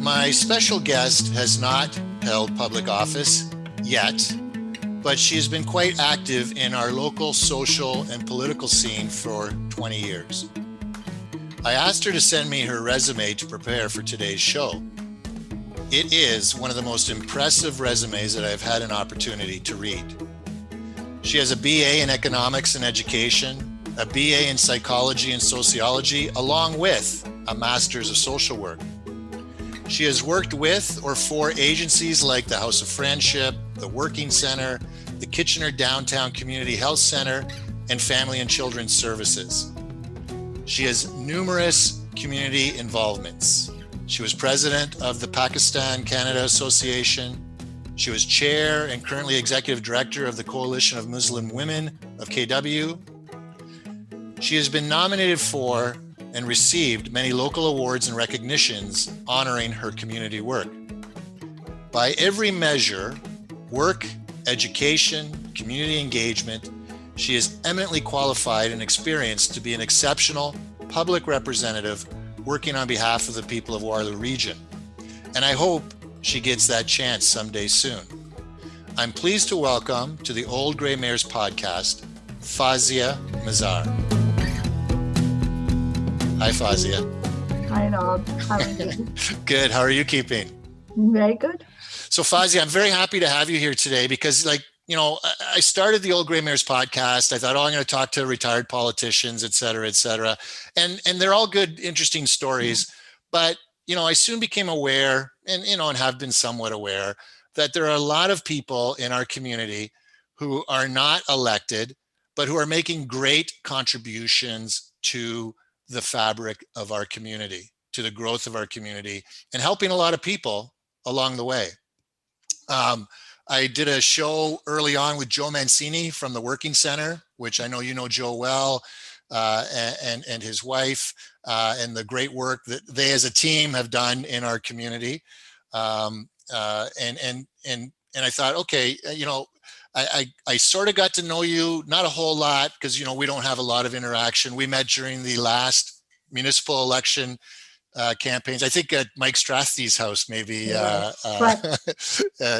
My special guest has not held public office yet, but she has been quite active in our local social and political scene for 20 years. I asked her to send me her resume to prepare for today's show. It is one of the most impressive resumes that I've had an opportunity to read. She has a BA in economics and education, a BA in psychology and sociology, along with a master's of social work. She has worked with or for agencies like the House of Friendship, the Working Center, the Kitchener Downtown Community Health Center, and Family and Children's Services. She has numerous community involvements. She was president of the Pakistan-Canada Association. She was chair and currently executive director of the Coalition of Muslim Women of KW. She has been nominated for and received many local awards and recognitions honoring her community work. By every measure, work, education, community engagement, she is eminently qualified and experienced to be an exceptional public representative working on behalf of the people of Waterloo Region. And I hope she gets that chance someday soon. I'm pleased to welcome to the Old Grey Mares podcast, Fauzia Mazhar. Hi, Fauzia. Hi, Rob. How are you? Good. How are you keeping? Very good. So, Fauzia, I'm very happy to have you here today because, I started the Old Grey Mares podcast. I thought, I'm going to talk to retired politicians, et cetera, et cetera. And they're all good, interesting stories. But, I soon became aware and have been somewhat aware that there are a lot of people in our community who are not elected, but who are making great contributions to the fabric of our community, to the growth of our community, and helping a lot of people along the way. I did a show early on with Joe Mancini from the Working Center, which I know you know Joe well, and his wife, and the great work that they as a team have done in our community. And I thought, okay, I sort of got to know you, not a whole lot, because we don't have a lot of interaction. We met during the last municipal election campaigns. I think at Mike Strathy's house, maybe.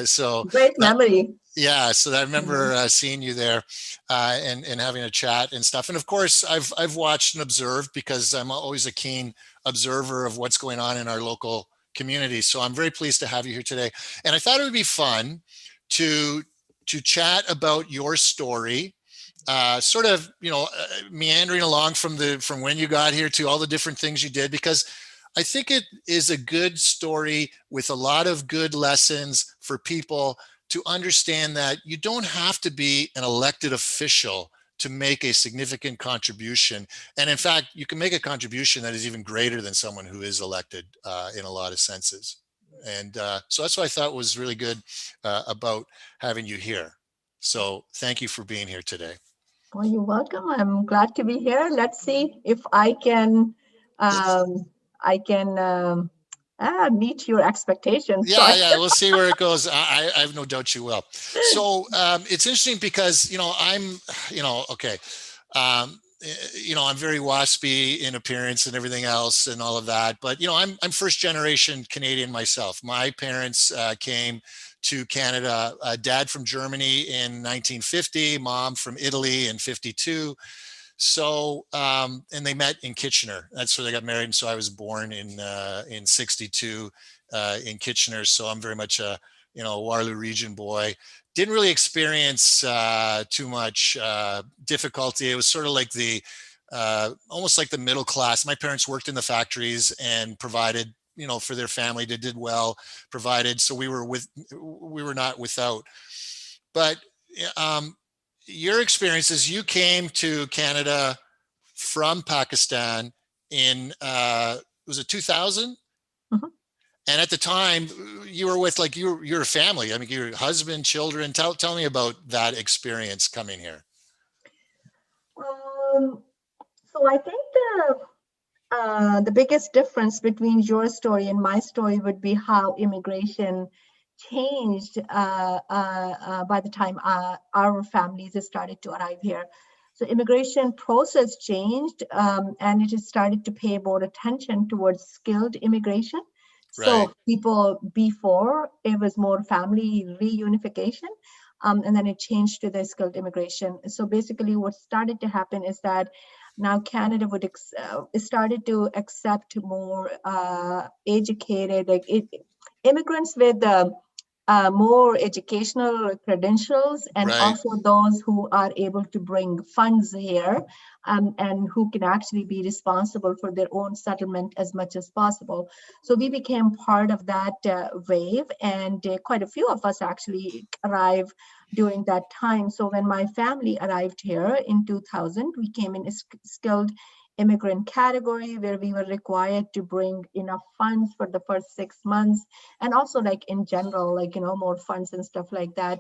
So great memory. Yeah, so I remember seeing you there and having a chat and stuff. And of course, I've watched and observed because I'm always a keen observer of what's going on in our local community. So I'm very pleased to have you here today. And I thought it would be fun to chat about your story. Sort of, meandering along from when you got here to all the different things you did, because I think it is a good story with a lot of good lessons for people to understand that you don't have to be an elected official to make a significant contribution. And in fact, you can make a contribution that is even greater than someone who is elected in a lot of senses. And so that's what I thought was really good about having you here. So thank you for being here today. Well, you're welcome. I'm glad to be here. Let's see if I can meet your expectations. Yeah, we'll see where it goes. I have no doubt you will. So it's interesting because, I'm very waspy in appearance and everything else and all of that. But, I'm first generation Canadian myself. My parents came to Canada, dad from Germany in 1950, mom from Italy in 52. So, and they met in Kitchener. That's where they got married. And so I was born in 62 in Kitchener. So I'm very much a, Waterloo Region boy. Didn't really experience too much difficulty. It was sort of like almost like the middle class. My parents worked in the factories and provided, for their family. They did well, provided. So we were not without. But your experiences, you came to Canada from Pakistan in, was it 2000? Mm-hmm. And at the time you were with your family, I mean, your husband, children. Tell me about that experience coming here. So I think the biggest difference between your story and my story would be how immigration changed by the time our families started to arrive here. So immigration process changed, and it has started to pay more attention towards skilled immigration. So people before, it was more family reunification, and then it changed to the skilled immigration. So basically what started to happen is that now Canada would started to accept more educated, like immigrants with more educational credentials, and Right. also those who are able to bring funds here, and who can actually be responsible for their own settlement as much as possible. So we became part of that wave, and quite a few of us actually arrived during that time. So when my family arrived here in 2000, we came in a skilled immigrant category where we were required to bring enough funds for the first 6 months, and also like in general, like, more funds and stuff like that.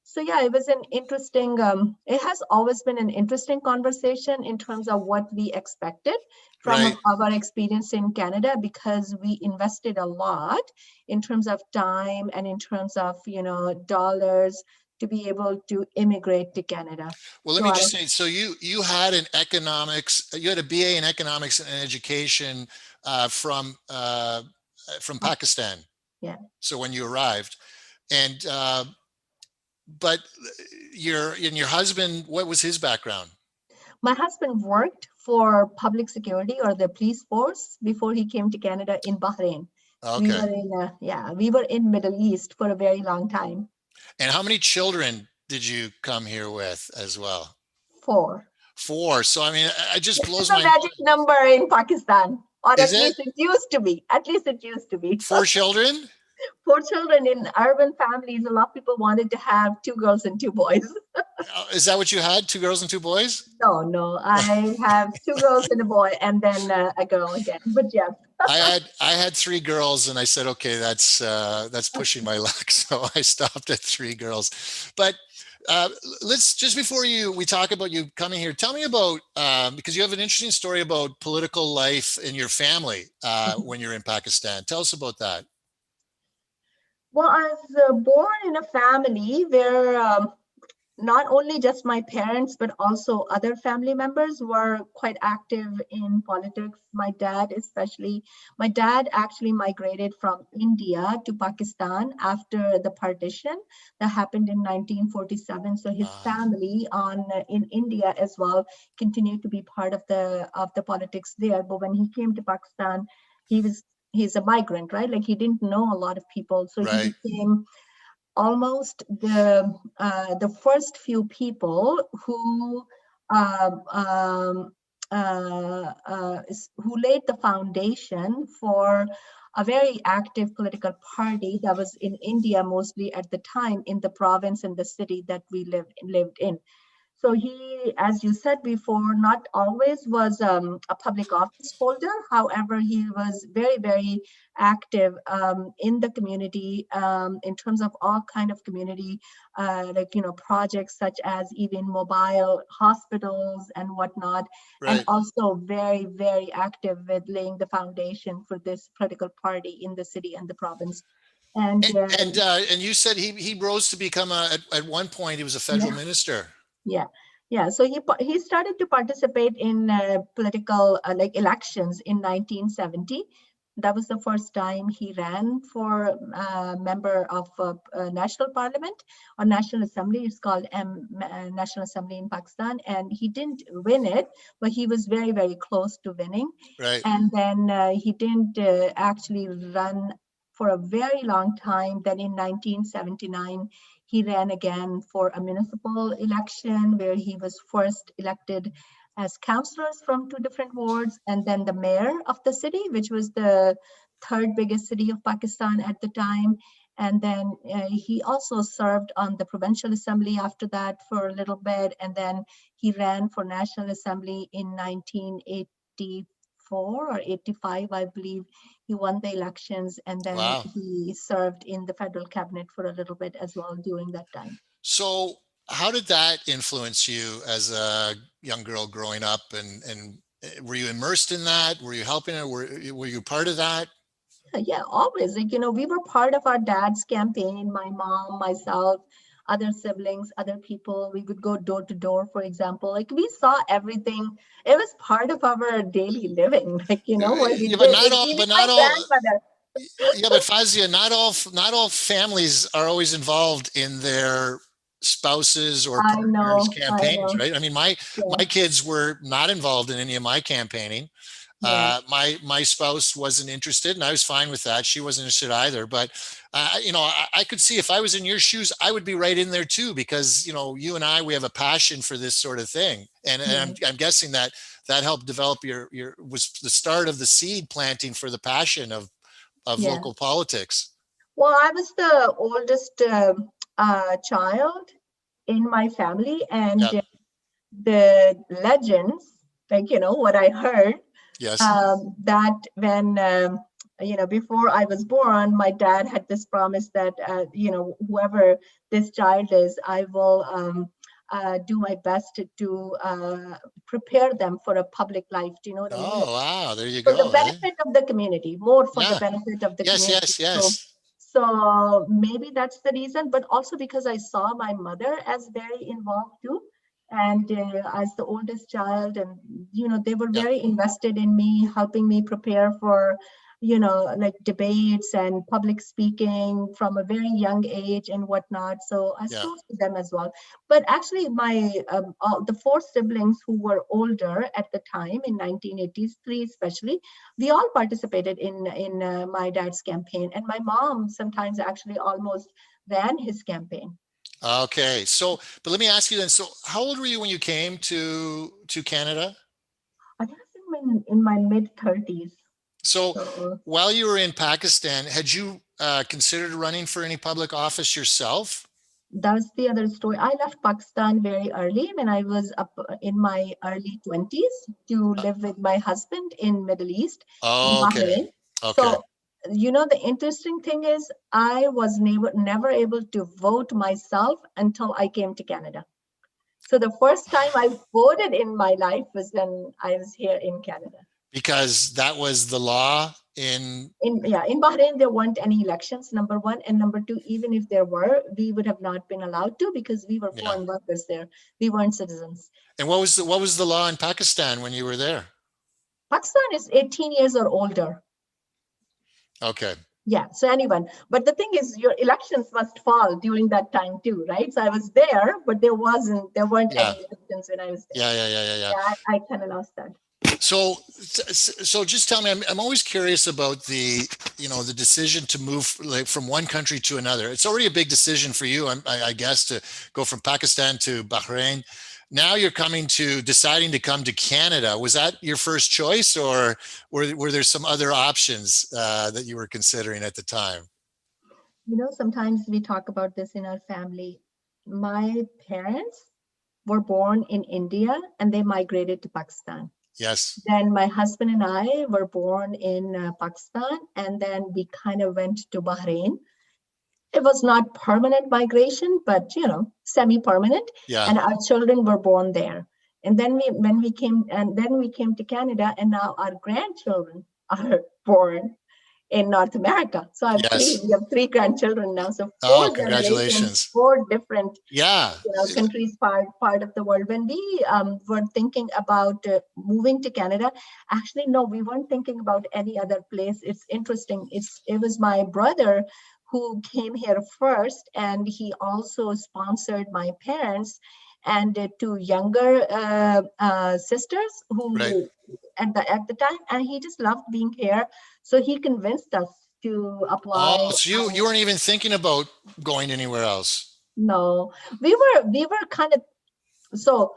So yeah, it was an interesting, it has always been an interesting conversation in terms of what we expected from Right. our experience in Canada, because we invested a lot in terms of time and in terms of, dollars to be able to immigrate to Canada. Well, let So me I, just say, so you had an economics, you had a BA in economics and education from Pakistan. yeah. So when you arrived, and but your husband, what was his background? My husband worked for public security or the police force before he came to Canada in Bahrain. We Okay. were in, we were in Middle East for a very long time. And how many children did you come here with as well? 4. Four. So I mean, it just It's blows a my magic mind. number in Pakistan, or Is at it least it used to be. At least it used to be. 4 children? 4 children in urban families. A lot of people wanted to have 2 girls and 2 boys. Is that what you had? 2 girls and 2 boys? No, no, I have 2 girls and a boy, and then a girl again. But yes, I had 3 girls, and I said, okay, that's pushing my luck, so I stopped at 3 girls. But uh, let's just before we talk about you coming here, tell me about because you have an interesting story about political life in your family when you're in Pakistan. Tell us about that. well, I was born in a family where not only just my parents, but also other family members were quite active in politics. My dad, especially, my dad actually migrated from India to Pakistan after the partition that happened in 1947. So his Uh, family in India as well continued to be part of the politics there. But when he came to Pakistan, he was he's a migrant, right? Like he didn't know a lot of people, so he right, became almost the first few people who who laid the foundation for a very active political party that was in India mostly at the time, in the province and the city that we lived in. So he, as you said before, not always was a public office holder. However, he was very, very active in the community in terms of all kind of community, like, projects such as even mobile hospitals and whatnot, and right. also very, very active with laying the foundation for this political party in the city and the province. And And you said he rose to become at one point he was a federal yeah. minister. Yeah, yeah. So he started to participate in political like elections in 1970. That was the first time he ran for member of national parliament or national assembly. It's called National Assembly in Pakistan, and he didn't win it, but he was very, very close to winning. Right, And then he didn't actually run for a very long time. Then in 1979 he ran again for a municipal election where he was first elected as councillors from 2 different wards, and then the mayor of the city, which was the third biggest city of Pakistan at the time. And then he also served on the provincial assembly after that for a little bit. And then he ran for National Assembly in 1984 or 85, I believe. He won the elections, and then wow. he served in the federal cabinet for a little bit as well during that time. So how did that influence you as a young girl growing up, and were you immersed in that? Were you helping it? Were you part of that? Yeah, always. Like, we were part of our dad's campaign, my mom, myself, other siblings, other people. We would go door to door, for example. Like, we saw everything. It was part of our daily living, like, what we Yeah, but did. not Like, all, even but my not all. grandmother. Yeah, but Fazia, not all families are always involved in their spouses or partners' I campaigns, know. right? I mean, my Yeah, my kids were not involved in any of my campaigning. yeah, My spouse wasn't interested, and I was fine with that. She wasn't interested either. But I could see if I was in your shoes, I would be right in there too, because you and I, we have a passion for this sort of thing, and yeah, I'm guessing that helped develop your was the start of the seed planting for the passion of yeah. local politics. Well, I was the oldest child in my family, and Yeah. the legends, like, what I heard, Yes. that when, before I was born, my dad had this promise that, whoever this child is, I will do my best to prepare them for a public life. Do you know what I mean? Like, Oh, wow. There you for the go. Eh? benefit of the community, more for the Yeah. benefit of the Yes. community. Yes. So, Yes. so maybe that's the reason, but also because I saw my mother as very involved too. And as the oldest child, and they were Yeah. very invested in me, helping me prepare for, like debates and public speaking from a very young age and whatnot. So I was Yeah. close to them as well. But actually, the four siblings who were older at the time in 1983, especially, we all participated in my dad's campaign, and my mom sometimes actually almost ran his campaign. Okay. So, but let me ask you then. So, how old were you when you came to Canada? I think I was in my mid 30s. So, So while you were in Pakistan, had you considered running for any public office yourself? that's the other story. I left Pakistan very early when I was up in my early 20s to Uh, live with my husband in Middle East, in Oh, okay. Bahrain. Okay. So, the interesting thing is I was never able to vote myself until I came to Canada. So the first time I voted in my life was when I was here in Canada. Because that was the law in. In Bahrain, there weren't any elections, number one. And number two, even if there were, we would have not been allowed to because we were Yeah. foreign workers there. We weren't citizens. And what was the law in Pakistan when you were there? Pakistan is 18 years or older. Okay. Yeah, so anyone. But the thing is, your elections must fall during that time too, right? So I was there, but there weren't Yeah. any elections when I was there. Yeah. Yeah. Yeah. Yeah. Yeah. Yeah, I kind of lost that. So just tell me, I'm always curious about the decision to move like from one country to another. It's already a big decision for you, I guess, to go from Pakistan to Bahrain. Now you're deciding to come to Canada. Was that your first choice, or were there some other options that you were considering at the time? Sometimes we talk about this in our family. My parents were born in India and they migrated to Pakistan. Yes. Then my husband and I were born in Pakistan, and then we kind of went to Bahrain. It was not permanent migration, but semi-permanent, Yeah. and our children were born there. And then we came to Canada, and now our grandchildren are born in North America. So Yes. we have three grandchildren now. So four Oh, generations, congratulations. four different Yeah. countries, part of the world. When we were thinking about moving to Canada, actually no, we weren't thinking about any other place. It's interesting. It was my brother who came here first, and he also sponsored my parents and two younger sisters Right. who at the time, and he just loved being here, so he convinced us to apply. Oh, so you weren't even thinking about going anywhere else. No, we were kind of, so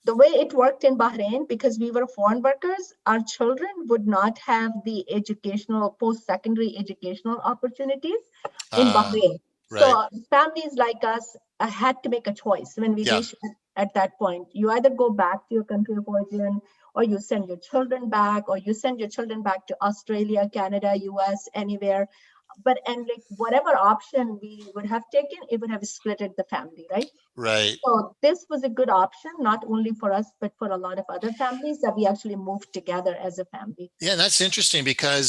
the way it worked in Bahrain, because we were foreign workers, our children would not have the educational, post-secondary educational opportunities in Uh, Bahrain. right. So families like us had to make a choice when we Yeah. reached at that point. You either go back to your country of origin, or you send your children back, or you send your children back to Australia, Canada, US, anywhere. And like whatever option we would have taken, it would have splitted the family, right? Right. So this was a good option, not only for us, but for a lot of other families that we actually moved together as a family. Yeah, and that's interesting because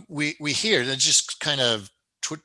we hear that just kind of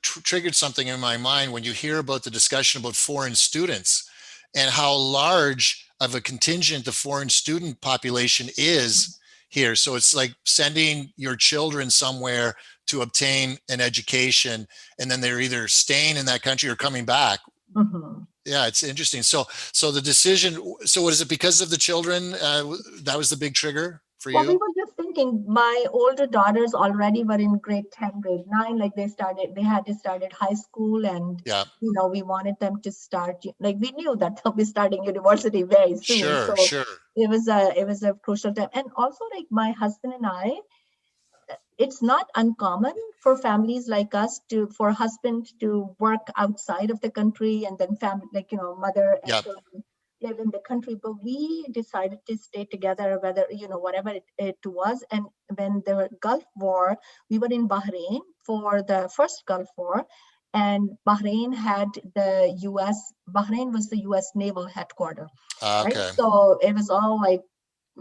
triggered something in my mind when you hear about the discussion about foreign students and how large of a contingent the foreign student population is here. So it's like sending your children somewhere to obtain an education, and then they're either staying in that country or coming back. Mhm. Yeah, it's interesting. So the decision. So what is it? Because of the children, that was the big trigger for Well, we you. were just thinking, my older daughters already were in grade 10, grade 9, like they had to start at high school, and Yeah, we wanted them to start, like we knew that they'll be starting university very soon. sure, So sure. it was a crucial time. And also, like, my husband and I, it's not uncommon for families like us for husband to work outside of the country, and then family, like, mother and Yeah. children live in the country. But we decided to stay together, whether, whatever it was. And when the Gulf War, we were in Bahrain for the first Gulf War, and Bahrain was the US naval headquarters, right? Okay. So it was all like,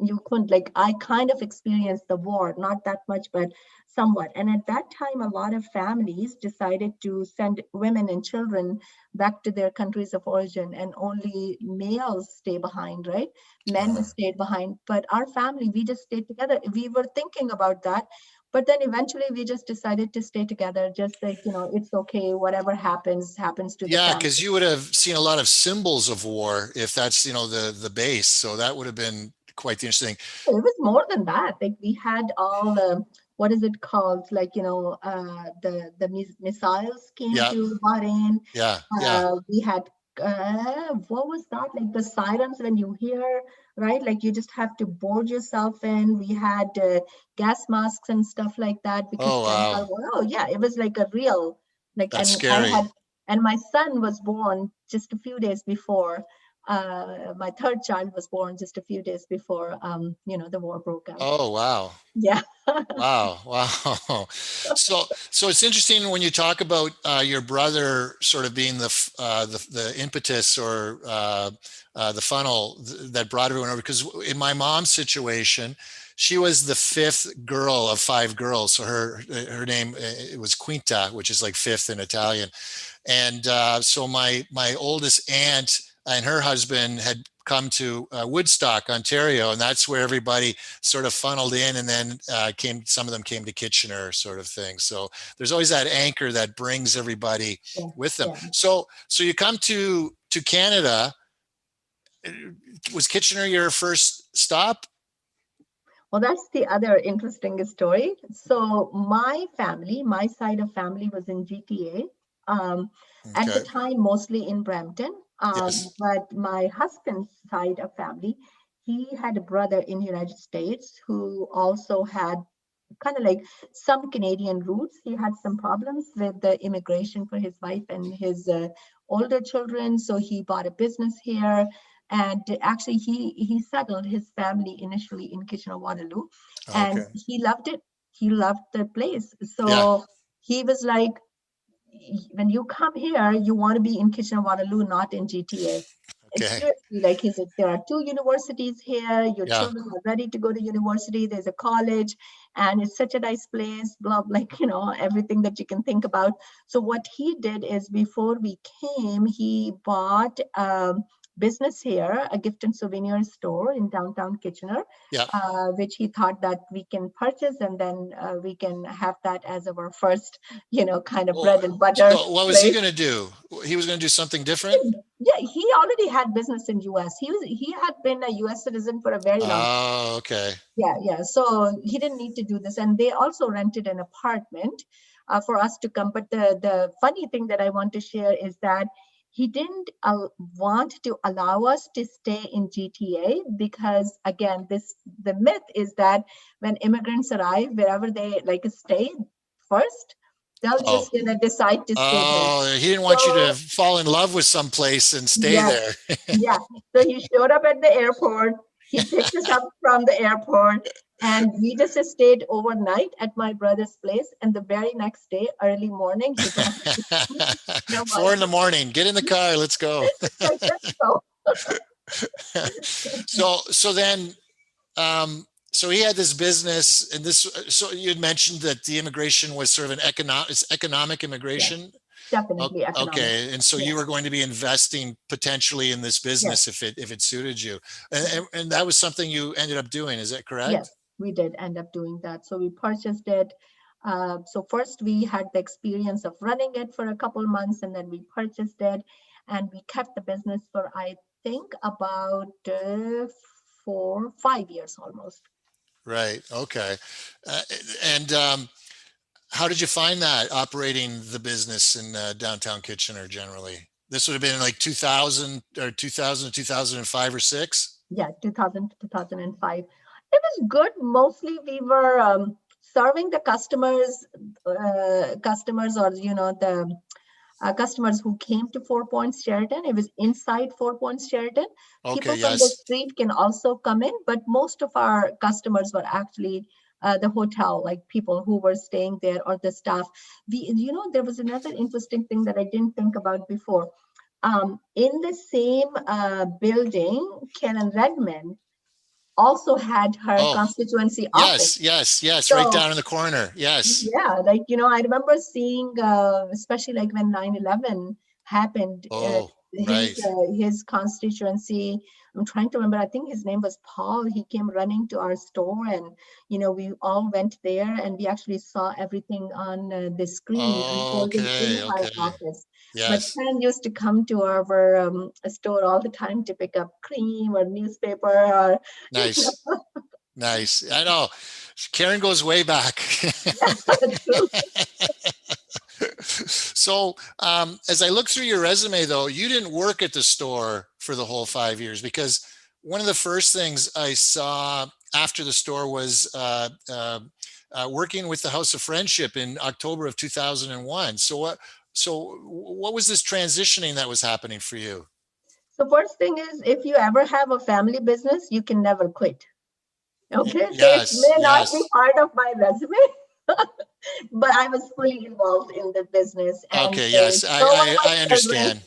you couldn't, like, I kind of experienced the war, not that much, but somewhat. And at that time, a lot of families decided to send women and children back to their countries of origin, and only males stay behind, right? Men Uh, stayed behind. But our family, we just stayed together. We were thinking about that, but then eventually we just decided to stay together, just like, it's okay, whatever happens to the yeah, family. because you would have seen a lot of symbols of war if that's the base. So that would have been quite the interesting. It was more than that. Like, we had all the, what is it called? Like, the missiles came Yeah, to Bahrain. yeah, yeah. We had, what was that? Like the sirens when you hear, right? Like, you just have to board yourself in. We had gas masks and stuff like that, because Oh wow, oh yeah, it was like a real, like, that's and I scary. had, and my son was born just a few days before. My third child was born just a few days before, the war broke out. Oh wow. Yeah. Wow, wow. So it's interesting when you talk about your brother sort of being the impetus or the funnel that brought everyone over. Because in my mom's situation, she was the fifth girl of five girls. So her name, it was Quinta, which is like fifth in Italian. And so my oldest aunt and her husband had come to Woodstock, Ontario, and that's where everybody sort of funneled in, and then some of them came to Kitchener, sort of thing. So there's always that anchor that brings everybody Yeah. with them. Yeah. So you come to Canada. Was Kitchener your first stop? Well, that's the other interesting story. So my side of family was in GTA. At the Okay. time, mostly in Brampton. Yes. But my husband's side of family, he had a brother in the United States who also had kind of like some Canadian roots. He had some problems with the immigration for his wife and his older children, so he bought a business here. And actually, he settled his family initially in Kitchener-Waterloo, and Okay. he loved it. He loved the place. Yeah. So he was like, when you come here, you want to be in Kitchener-Waterloo, not in GTA. It's Okay. seriously like, he said, there are two universities here. Your Yeah. children are ready to go to university. There's a college, and it's such a nice place. Blah, like, everything that you can think about. So what he did is, before we came, he bought business here, a gift and souvenir store in downtown Kitchener, Yeah. which he thought that we can purchase, and then we can have that as our first, kind of Well, bread and butter so what was he place. going to do? He was going to do something different. Yeah, he already had business in US. He had been a US citizen for a very long time. Oh, okay. Yeah, yeah. So he didn't need to do this. And they also rented an apartment for us to come. But the funny thing that I want to share is that he didn't want to allow us to stay in GTA, because, again, the myth is that when immigrants arrive, wherever they like stay first, they'll Oh, just decide to stay there. oh, he didn't want you So to fall in love with some place and stay yes, there. yeah. So he showed up at the airport. He picked us up from the airport, and we just stayed overnight at my brother's place. And the very next day, early morning, he brought us to Four in the Kitchener-Waterloo. morning. Get in the car. Let's go. It's like, let's go. So then, so he had this business, and this. So you had mentioned that the immigration was sort of it's economic Yes, immigration. definitely economic. Okay, and so Yeah. you were going to be investing potentially in this Yes. business if it suited you, and, Yes. and and that was something you ended up doing. Is that Yes, correct? we did end up doing that. So we purchased it. So first we had the experience of running it for a couple months, and then we purchased it, and we kept the business for, I think, about 5 years almost. Right. Okay. Uh, and how did you find that operating the business in downtown Kitchener generally? This would have been like 2000 or 2000, 2005 or six? Yeah, 2000 to 2005. It was good. Mostly we were serving the customers, or the customers who came to Four Points Sheraton. It was inside Four Points Sheraton. Okay. People from the Yes. street can also come in, but most of our customers were actually the hotel, like people who were staying there, or the staff. There was another interesting thing that I didn't think about before. In the same building, Karen Redmond also had her Oh, constituency office. yes. Yes. Yes. Right So down in the corner. Yes. yeah, I remember seeing, especially like when 9/11 happened, Oh, right. his constituency. I'm trying to remember. I think his name was Paul. He came running to our store, and we all went there, and we actually saw everything on the screen unfolding in Okay. her Okay. office. But Yes. Ken used to come to our store all the time to pick up cream or newspaper, or Nice. Nice. I know. Karen goes way back. true. So, as I look through your resume, though, you didn't work at the store for the whole 5 years, because one of the first things I saw after the store was working with the House of Friendship in October of 2001. So what was this transitioning that was happening for you? So first thing is, if you ever have a family business, you can never quit. Okay, so it Yes, may not be yes. part of my resume, but I was fully involved in the business, and Okay, yes, so were my I children, understand.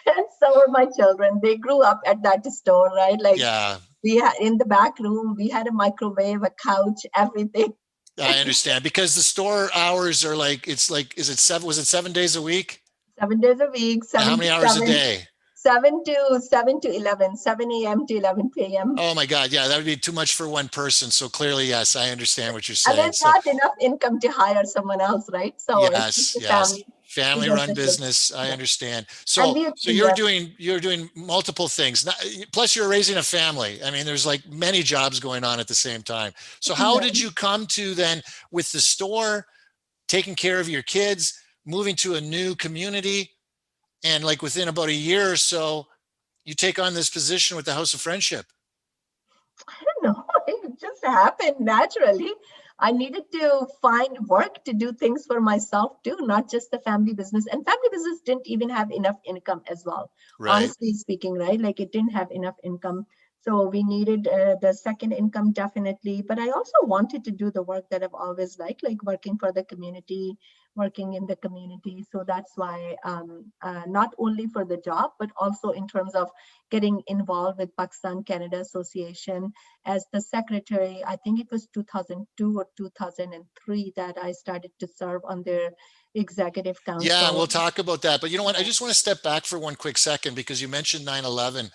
and so were my children. They grew up at that store, right? Like, Yeah, we had in the back room, we had a microwave, a couch, everything. I understand, because the store hours are like, it's like, is it seven? Was it 7 days a week? 7 days a week, And how seven to many hours a seven, day? 7 to 11, 7 a.m. to 11 p.m. Oh my God, yeah, that would be too much for one person. So clearly, yes, I understand what you're And saying. there's So not enough income to hire someone else, right? So it's just yes, a yes, family. We family just run did it. business. I Yeah. understand. And So we, so yeah. you're doing multiple things. Plus, you're raising a family. I mean, there's like many jobs going on at the same time. So how Yeah. did you come to then, with the store, taking care of your kids, moving to a new community, and like within about a year or so, you take on this position with the House of Friendship? I don't know. It just happened naturally. I needed to find work to do things for myself too, not just the family business. And family business didn't even have enough income as well, Right. honestly speaking, right? Like, it didn't have enough income. So we needed the second income, definitely. But I also wanted to do the work that I've always liked, like working for the community, working in the community. So that's why, not only for the job, but also in terms of getting involved with Pakistan Canada Association as the secretary. I think it was 2002 or 2003 that I started to serve on their executive Yeah, and council. we'll talk about that. But you know what? I just want to step back for one quick second, because you mentioned 9/11.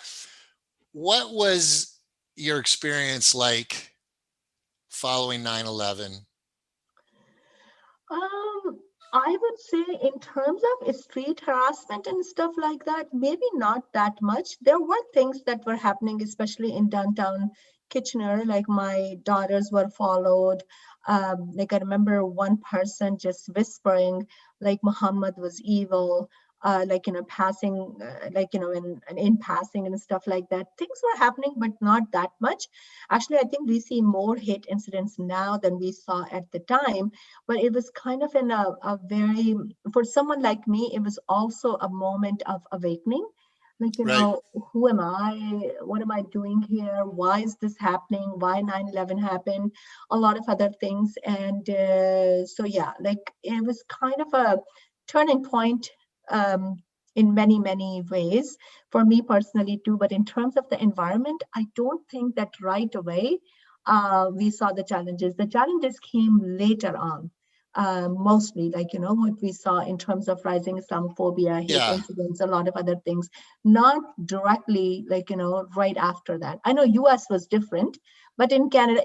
What was your experience like following 9/11? Um, I would say, in terms of street harassment and stuff like that, maybe not that much. There were things that were happening, especially in downtown Kitchener, like my daughters were followed. Like, I remember one person just whispering like Muhammad was evil, like, passing, like, in passing and stuff like that. Things were happening, but not that much. Actually, I think we see more hate incidents now than we saw at the time, but it was kind of a very, for someone like me, it was also a moment of awakening. Like, Right. who am I? What am I doing here? Why is this happening? Why 9/11 happened? A lot of other things. And so, yeah, like, it was kind of a turning point, um, in many, many ways for me personally too. But in terms of the environment, I don't think that right away we saw the challenges. The challenges came later on. mostly, like, what we saw in terms of rising Islamophobia, hate Yeah. incidents, a lot of other things, not directly, like, right after that. I know US was different, but in Canada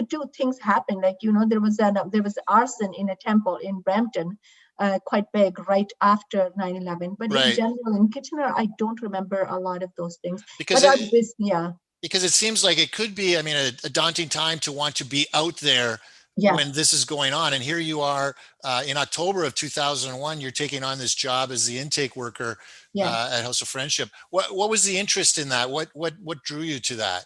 too, things happened. Like, there was arson in a temple in Brampton, quite big, right after 9/11. But in Right. general, in Kitchener, I don't remember a lot of those things. Because But yeah, because it seems like it could be, I mean, a daunting time to want to be out there yeah, when this is going on. And here you are in October of 2001, you're taking on this job as the intake worker yeah. at House of Friendship. What was the interest in that? What drew you to that?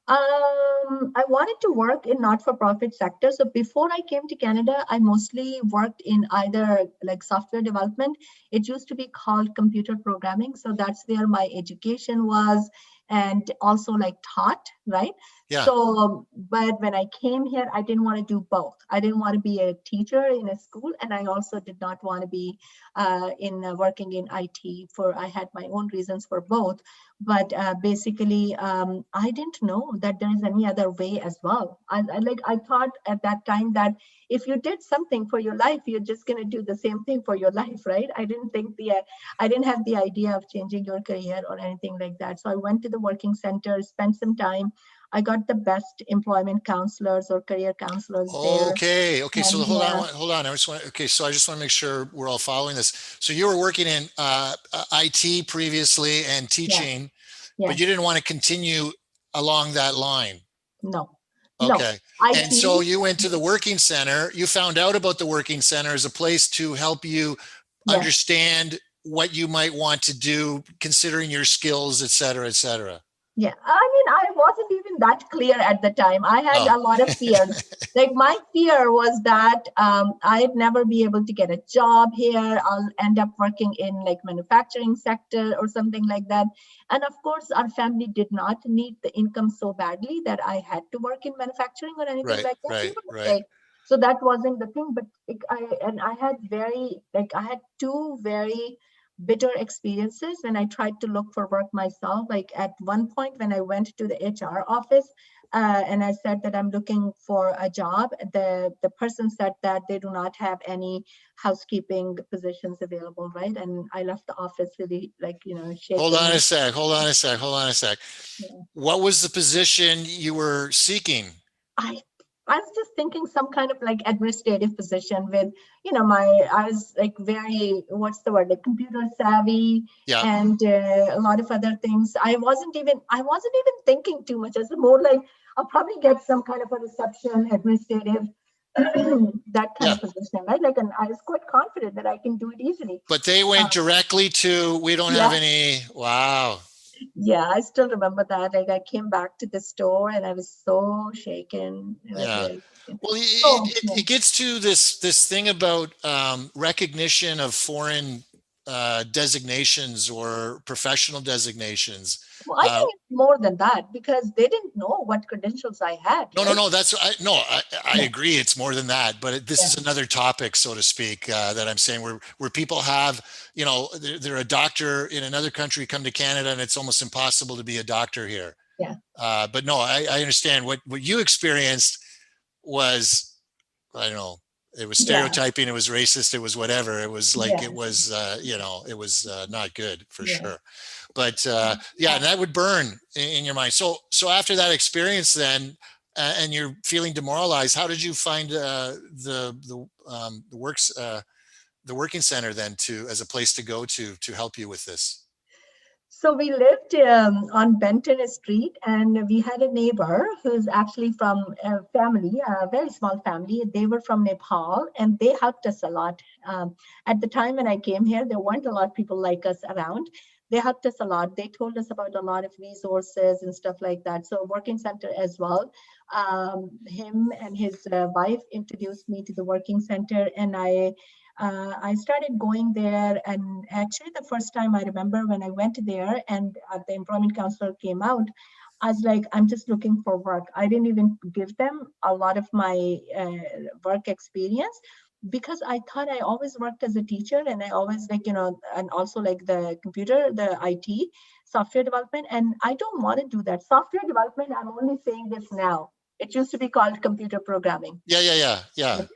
I wanted to work in not-for-profit sector. So before I came to Canada, I mostly worked in either like software development. It used to be called computer programming. So that's where my education was, and also like taught, right? Yeah. So, but when I came here, I didn't want to do both. I didn't want to be a teacher in a school, and I also did not want to be in working in IT. I had my own reasons for both. But basically, I didn't know that there is any other way as well. I thought at that time that if you did something for your life, you're just going to do the same thing for your life, right? I didn't have the idea of changing your career or anything like that. So I went to the working center, spent some time. I got the best employment counselors or career counselors there. Okay. Okay. So And hold on. yeah, Hold on. Okay. So I just want to make sure we're all following this. So you were working in IT previously and yeah, teaching, but yes, you didn't want to continue along that line. no, no. Okay. And so IT, you went to the working center. You found out about the working center as a place to help you yes. understand what you might want to do, considering your skills, et cetera, et cetera. Yeah, I mean, I wasn't even that clear at the time. I had Oh, a lot of fears. Like my fear was that I'd never be able to get a job here. I'll end up working in like manufacturing sector or something like that. And of course, our family did not need the income so badly that I had to work in manufacturing or anything right, like that. We right, were right. okay. So that wasn't the thing. But I had two very bitter experiences when I tried to look for work myself. Like at one point when I went to the HR office and I said that I'm looking for a job, the person said that they do not have any housekeeping positions available, right? And I left the office really like, Hold on shaken. a sec. Hold on a sec. Hold on a sec. Yeah. What was the position you were seeking? I I was just thinking some kind of like administrative position with, I was like very, what's the word, like computer savvy Yeah. and a lot of other things. I wasn't even thinking too much. It's more like I'll probably get some kind of a reception administrative, that kind Yeah. of position, right? Like, and I was quite confident that I can do it easily. But they Uh, went directly to, we don't have yeah, any. Wow. yeah, I still remember that. Like I came back to the store and I was so shaken. I was Yeah. very shaken. Well, So yeah. it gets to this thing about recognition of foreign designations or professional designations. Well, I Uh, think it's more than that because they didn't know what credentials I had, no, no, right? no. I Yeah, agree. It's more than that. But this yeah, is another topic, so to speak, that I'm saying where people have, they're a doctor in another country, come to Canada, and it's almost impossible to be a doctor here. yeah, But no, I understand what you experienced was, I don't know, it was yeah, stereotyping, it was racist, it was whatever. It was like it yes, was it was not good for yeah. sure. But yeah, Uh, and that would burn in your mind. So after that experience, then, and you're feeling demoralized, how did you find the working center then to as a place to go to help you with this? So we lived on Benton Street, and we had a neighbor who's actually from a family, a very small family. They were from Nepal, and they helped us a lot. At the time when I came here, there weren't a lot of people like us around. They helped us a lot. They told us about a lot of resources and stuff like that. So working center as well. Him and his wife introduced me to the working center, and I started going there. And actually, the first time I remember when I went there and the employment counselor came out, I was like, I'm just looking for work. I didn't even give them a lot of my work experience because I thought I always worked as a teacher and I always and also like the computer, the IT, software development. And I don't want to do that. Software development, I'm only saying this now. It used to be called computer programming. Yeah.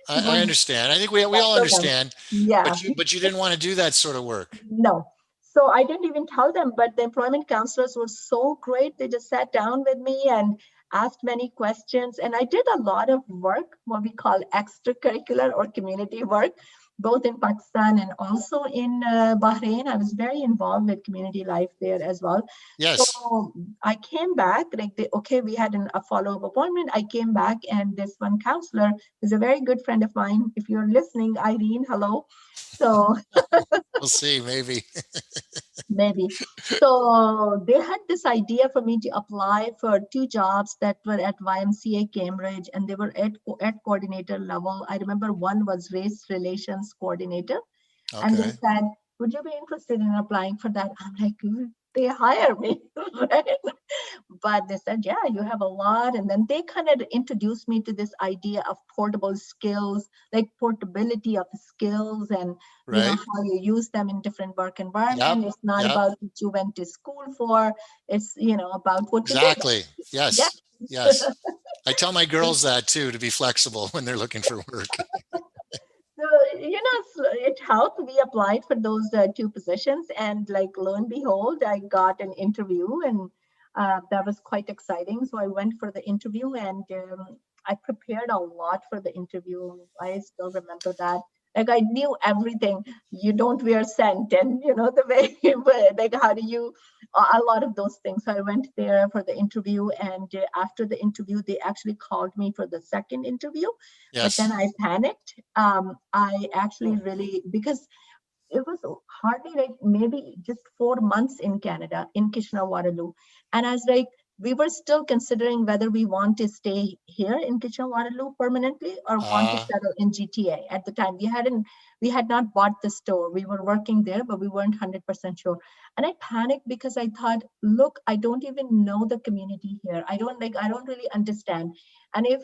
I understand. I think we all Program. understand, Yeah. but you didn't want to do that sort of work. No. So I didn't even tell them, but the employment counselors were so great. They just sat down with me and asked many questions. And I did a lot of work, what we call extracurricular or community work, both in Pakistan and also in Bahrain. I was very involved with community life there as well. Yes. So I came back, like, okay, we had a follow-up appointment. I came back, and this one counselor is a very good friend of mine. If you're listening, Irene, hello. So We'll see, maybe. maybe. So they had this idea for me to apply for two jobs that were at YMCA Cambridge, and they were at coordinator level. I remember one was race relations coordinator, and they Okay. said, "Would you be interested in applying for that?" I'm like, they hire me, right? But they said, yeah, you have a lot. And then they kind of introduced me to this idea of portable skills, like portability of skills, and Right. how you use them in different work Yep. environment. It's not Yep. about what you went to school for. It's about what you did. Exactly. Yeah. Yes. Yes. I tell my girls that too, to be flexible when they're looking for work. So, it helped. We applied for those two positions, and like lo and behold, I got an interview, and that was quite exciting. So I went for the interview, and I prepared a lot for the interview. I still remember that. Like, I knew everything. You don't wear scent, and the way, like, how do you, a lot of those things. So I went there for the interview, and after the interview, they actually called me for the second interview, but then Yes. I panicked. I actually really, because it was hardly like maybe just 4 months in Canada, in Kitchener Waterloo. And I was like, we were still considering whether we want to stay here in Kitchener Waterloo permanently or want to Uh, settle in GTA. At the time, we had not bought the store. We were working there, but we weren't 100% sure. And I panicked because I thought, look, I don't even know the community here. I don't really understand. And if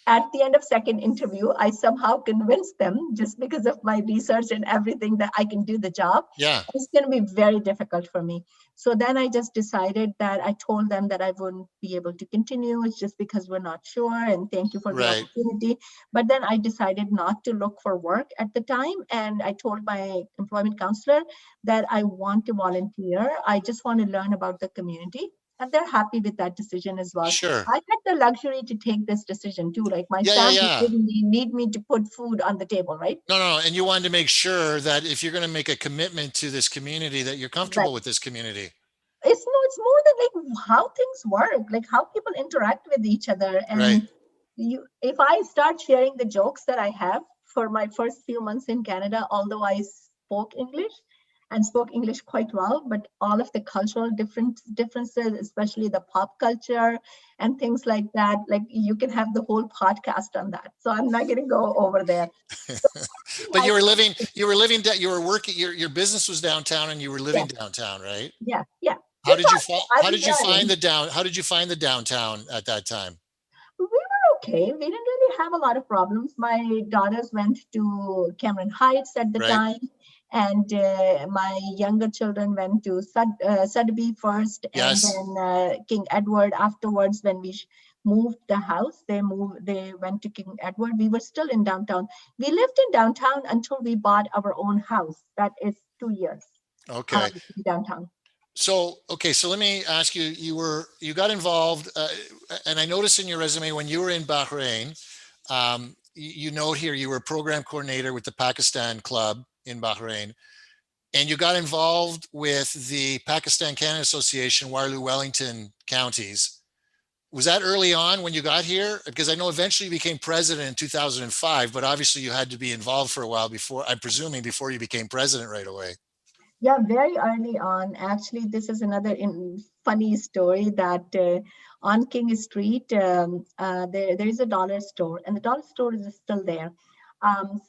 at the end of second interview, I somehow convinced them, just because of my research and everything, that I can do the job, yeah. it's going to be very difficult for me. So then I just decided that I told them that I wouldn't be able to continue. It's just because we're not sure, and thank you for the Right. opportunity. But then I decided not to look for work at the time. And I told my employment counselor that I want to volunteer. I just want to learn about the community. And they're happy with that decision as well. Sure. I had the luxury to take this decision too. Like, my family Yeah. didn't need me to put food on the table, right? No. And you wanted to make sure that if you're going to make a commitment to this community, that you're Right. comfortable with this community. It's more than like how things work, like how people interact with each other. Right. And if I start sharing the jokes that I have for my first few months in Canada, although I spoke English and spoke English quite well, but all of the cultural differences, especially the pop culture and things like that, like, you can have the whole podcast on that. So I'm not going to go over there. So But I you were working, your business was downtown and you were living yeah, downtown, right? yeah. I was learning. How did you find the downtown at that time? We were okay. We didn't really have a lot of problems. My daughters went to Cameron Heights at the Right. time, and my younger children went to Sudbury first, and Yes. then King Edward afterwards. When we moved the house, they went to King Edward. We were still in downtown. We lived in downtown until we bought our own house. That is 2 years Okay. in downtown. So let me ask you, you got involved, and I noticed in your resume when you were in Bahrain, you note here you were program coordinator with the Pakistan Club in Bahrain, and you got involved with the Pakistan Canada Association, Waterloo Wellington counties. Was that early on when you got here? Because I know eventually you became president in 2005, but obviously you had to be involved for a while before, I'm presuming, before you became president right away. Yeah, very early on. Actually, this is another funny story that on King Street, there is a dollar store, and the dollar store is still there.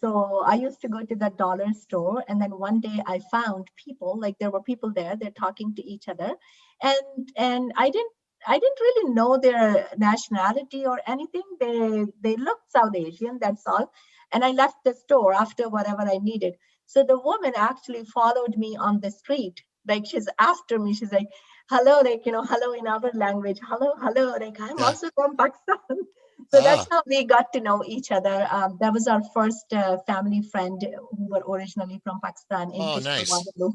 So I used to go to that dollar store, and then one day I found people, like, there were people there, they're talking to each other, and I didn't really know their nationality or anything. They looked South Asian, that's all. And I left the store after whatever I needed. So the woman actually followed me on the street. Like, she's after me. She's like, hello, like, hello in our language. Hello, hello. Like, I'm Yeah. also from Pakistan. So that's Ah, how we got to know each other. That was our first family friend who were originally from Pakistan in oh, Kitchener, nice. Waterloo,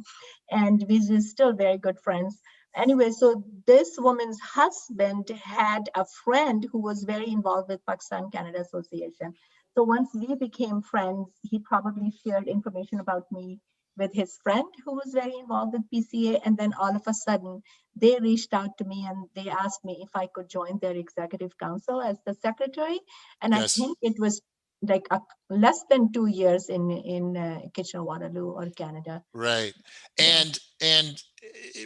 and we were still very good friends. Anyway, so this woman's husband had a friend who was very involved with Pakistan Canada Association. So once we became friends, he probably shared information about me with his friend who was very involved with PCA, and then all of a sudden they reached out to me and they asked me if I could join their executive council as the secretary. And I Yes, think it was like less than 2 years in Kitchener Waterloo or Canada. right. Yeah, And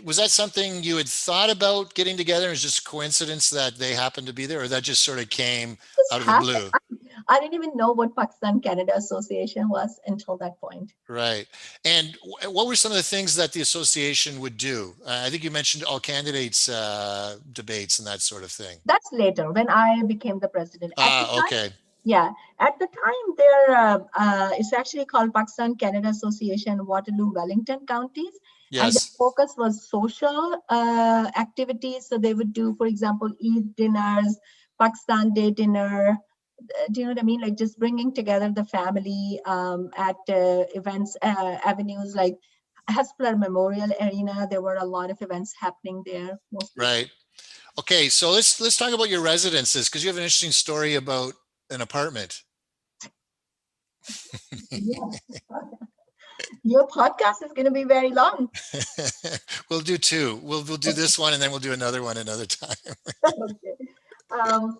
was that something you had thought about getting together? And it's just coincidence that they happened to be there, or that just sort of came just out of the happened. blue? I didn't even know what Pakistan Canada Association was until that point. Right. And what were some of the things that the association would do? I think you mentioned all candidates debates and that sort of thing. That's later when I became the president. At the Ah, time, okay. yeah, at the time there, it's actually called Pakistan Canada Association Waterloo Wellington counties, and the Yes. focus was social activities. So they would do, for example, Eid dinners, Pakistan Day dinner. Do you know what I mean? Like just bringing together the family at events, avenues like Hespler Memorial Arena. There were a lot of events happening there, mostly. Right. Okay. So let's talk about your residences because you have an interesting story about an apartment. Yeah. Your podcast is going to be very long. We'll do two. We'll do this one and then we'll do another one another time. Okay.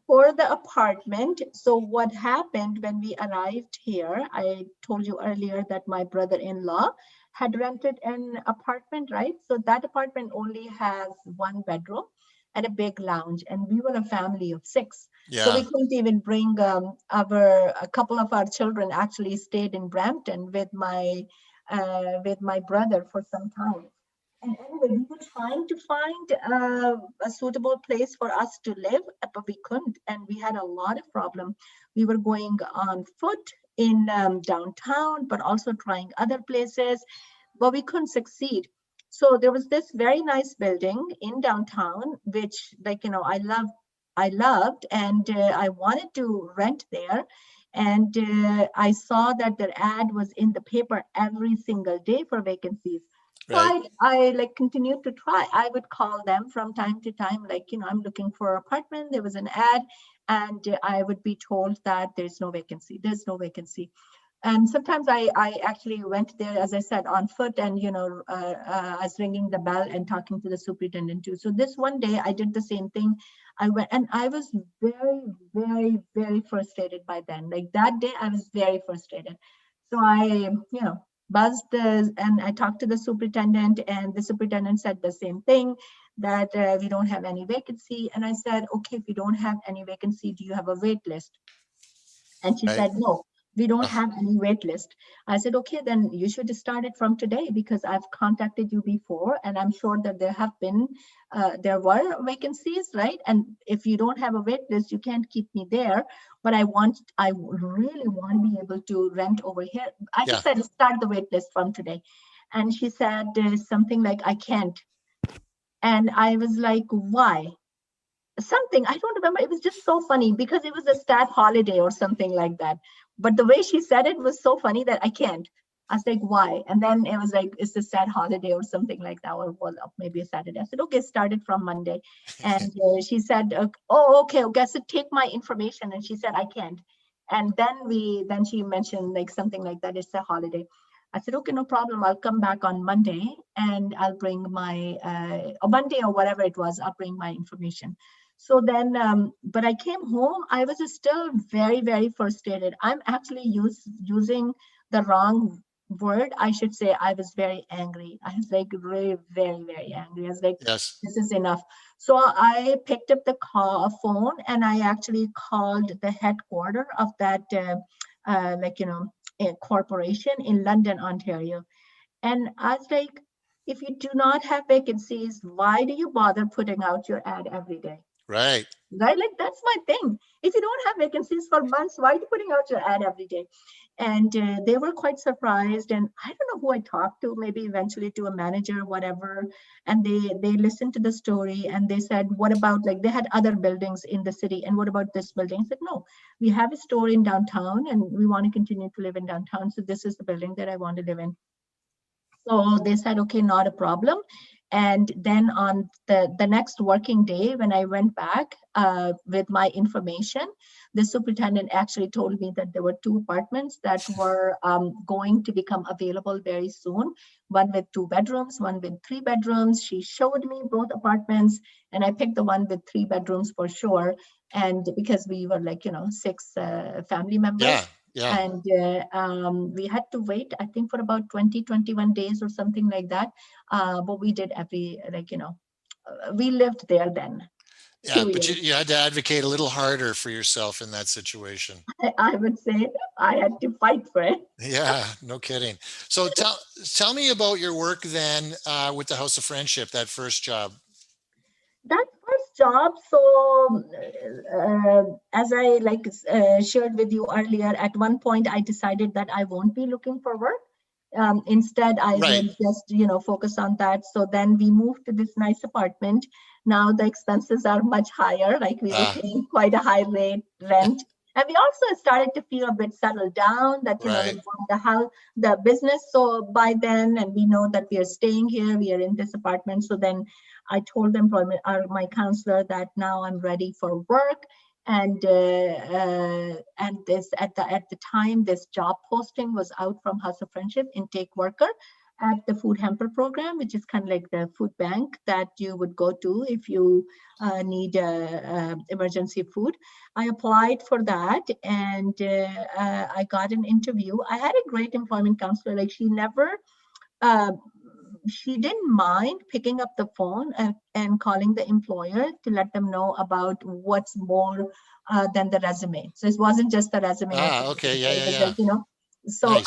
For the apartment, so what happened when we arrived here, I told you earlier that my brother-in-law had rented an apartment, right? So that apartment only has one bedroom and a big lounge, and we were a family of six. So we Yeah. couldn't even bring a couple of our children actually stayed in Brampton with my brother for some time. And anyway, we were trying to find a suitable place for us to live, but we couldn't. And we had a lot of problem. We were going on foot in downtown, but also trying other places, but we couldn't succeed. So there was this very nice building in downtown, which, like, I loved, and I wanted to rent there. And I saw that their ad was in the paper every single day for vacancies. So Right. I like continued to try. I would call them from time to time, like, I'm looking for an apartment. There was an ad, and I would be told that there's no vacancy. There's no vacancy. And sometimes I actually went there, as I said, on foot, and I was ringing the bell and talking to the superintendent too. So this one day I did the same thing. I went, and I was very, very, very frustrated by then. Like that day, I was very frustrated. So I buzzed and I talked to the superintendent, and the superintendent said the same thing, that we don't have any vacancy. And I said, okay, if you don't have any vacancy, do you have a wait list? And she Right. said, no, we don't Oh, have any wait list. I said, okay, then you should start it from today, because I've contacted you before and I'm sure that there were vacancies, right? And if you don't have a wait list, you can't keep me there. But I really want to be able to rent over here. I yeah. just said, start the wait list from today. And she said something like, I can't. And I was like, why? Something I don't remember. It was just so funny because it was a stat holiday or something like that. But the way she said it was so funny that I can't. I was like, why? And then it was like, it's a sad holiday or something like that, or well, maybe a Saturday. I said, okay, start it from Monday. And she said, oh, okay, so take my information. And she said, I can't. And then she mentioned like something like that. It's a holiday. I said, okay, no problem. I'll come back on Monday and I'll bring my, or Monday or whatever it was, I'll bring my information. So then, but I came home, I was still very, very frustrated. I'm actually using the wrong word. I should say I was very angry. I was like really, very, very angry. I was like, Yes. this is enough. So I picked up the phone and I actually called the headquarters of that, corporation in London, Ontario. And I was like, if you do not have vacancies, why do you bother putting out your ad every day? Right. Right? Like that's my thing. If you don't have vacancies for months, why are you putting out your ad every day? And they were quite surprised. And I don't know who I talked to, maybe eventually to a manager, whatever. And they listened to the story and they said, what about, like, they had other buildings in the city. And what about this building? I said, no, we have a store in downtown and we want to continue to live in downtown. So this is the building that I want to live in. So they said, okay, not a problem. And then on the next working day, when I went back with my information, the superintendent actually told me that there were 2 apartments that were going to become available very soon. One with 2 bedrooms, one with 3 bedrooms. She showed me both apartments and I picked the one with 3 bedrooms for sure. And because we were like, 6 family members. Yeah. Yeah. And we had to wait, I think, for about 21 days or something like that. But we did we lived there then. Yeah. 2 But years. you had to advocate a little harder for yourself in that situation. I would say I had to fight for it. Yeah, no kidding. So tell me about your work then with the House of Friendship, that first job. That first job, so as I shared with you earlier, at one point I decided that I won't be looking for work. Instead, I Right. would just, focus on that. So then we moved to this nice apartment. Now the expenses are much higher, like we were Ah, paying quite a high rent. And we also started to feel a bit settled down that, right. we want the house, the business. So by then, and we know that we are staying here, we are in this apartment. So then I told my counselor that now I'm ready for work. And this at the time, this job posting was out from House of Friendship, intake worker at the Food Hamper program, which is kind of like the food bank that you would go to if you need emergency food. I applied for that and I got an interview. I had a great employment counselor. Like uh, she didn't mind picking up the phone and calling the employer to let them know about what's more than the resume. So it wasn't just the resume. Ah, okay. Yeah, It yeah, was yeah. like, so Nice.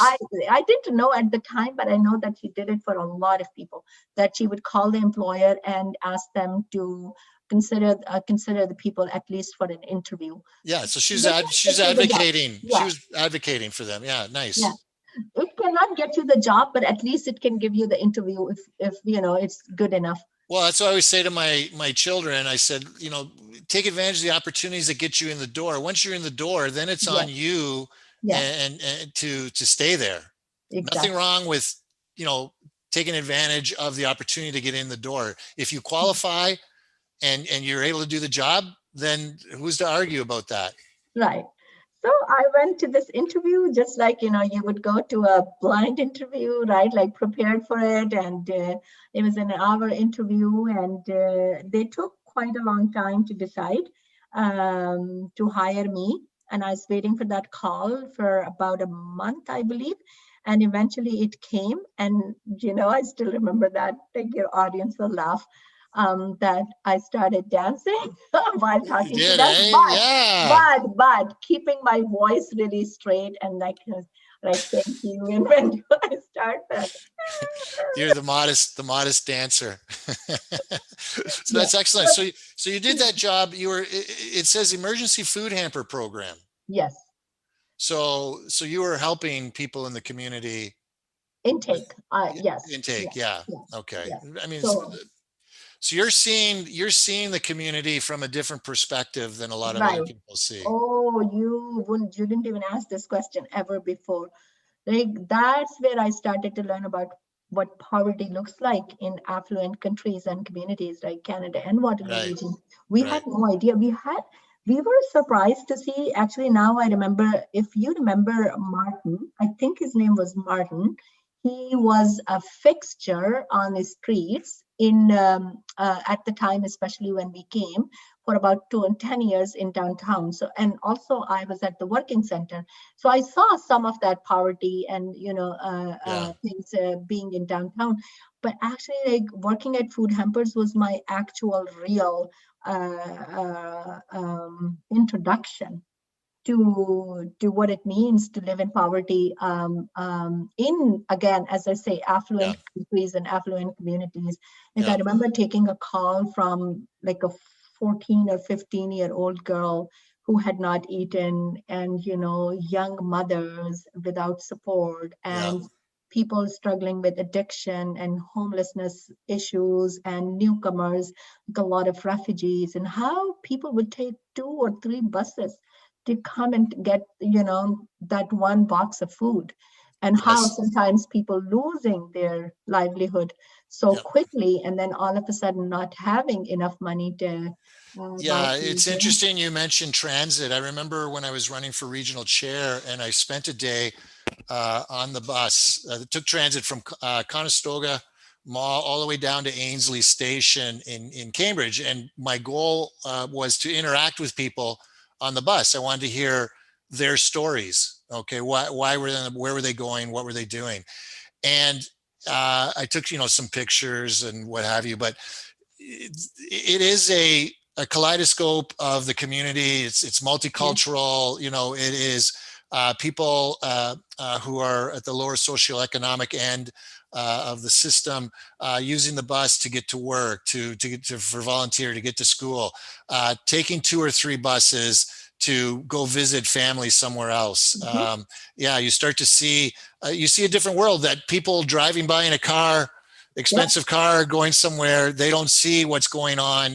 I didn't know at the time, but I know that she did it for a lot of people, that she would call the employer and ask them to consider the people at least for an interview. Yeah, so They can't she's get you the job. advocating. She Yeah, was advocating for them. Yeah, yeah. nice. It cannot get you the job, but at least it can give you the interview if it's good enough. Well, that's what I always say to my children. I said, take advantage of the opportunities that get you in the door. Once you're in the door, then it's on Yes, you yes, and to stay there. Nothing exactly. wrong with, you know, taking advantage of the opportunity to get in the door. If you qualify and you're able to do the job, then who's to argue about that? Right. So I went to this interview just like, you would go to a blind interview, right? Like prepared for it. And it was an hour interview and they took quite a long time to decide to hire me. And I was waiting for that call for about a month, I believe. And eventually it came. And, I still remember that, like your audience will laugh, that I started dancing while You talking to did, them. eh? Yeah. But keeping my voice really straight and like thank you. And when do I start that? You're the modest dancer. So Yeah. that's excellent. So you did that job. It says emergency food hamper program. Yes. So you were helping people in the community with Intake. Yes. intake. Yes. Yeah. Yes. Okay. Yes. I mean, So so you're seeing the community from a different perspective than a lot of other right. people see. Oh, you didn't even ask this question ever before. Like that's where I started to learn about what poverty looks like in affluent countries and communities like Canada and Waterloo Right. region. We had Right. no idea. We were surprised to see. Actually, now I remember. If you remember Martin, I think his name was Martin. He was a fixture on the streets in at the time, especially when we came for about 10 years in downtown. So, and also I was at the working center. So I saw some of that poverty and Yeah. things being in downtown. But actually, like working at food hampers was my actual real introduction to what it means to live in poverty in, again, as I say, Yeah. affluent countries and affluent communities. Like I Yeah. remember taking a call from like a 14 or 15-year-old girl who had not eaten, and young mothers without support, Yeah. and people struggling with addiction and homelessness issues, and newcomers, like a lot of refugees, and how people would take 2 or 3 buses to come and get that one box of food, and how Yes. sometimes people losing their livelihood so Yeah. quickly, and then all of a sudden not having enough money to buy Yeah, food. it's interesting you mentioned transit. I remember when I was running for regional chair and I spent a day on the bus. Took transit from Conestoga Mall all the way down to Ainsley Station in Cambridge. And my goal was to interact with people on the bus. I wanted to hear their stories. Okay, why were they, where were they going? What were they doing? And I took, some pictures and what have you, but it is a kaleidoscope of the community. It's Yes, multicultural. It is people who are at the lower socioeconomic end of the system, using the bus to get to work, to get to for volunteer, to get to school, taking 2 or 3 buses to go visit family somewhere else. mhm, Yeah, you start to see you see a different world, that people driving by in a car, yeah, expensive car, going somewhere, they don't see what's going on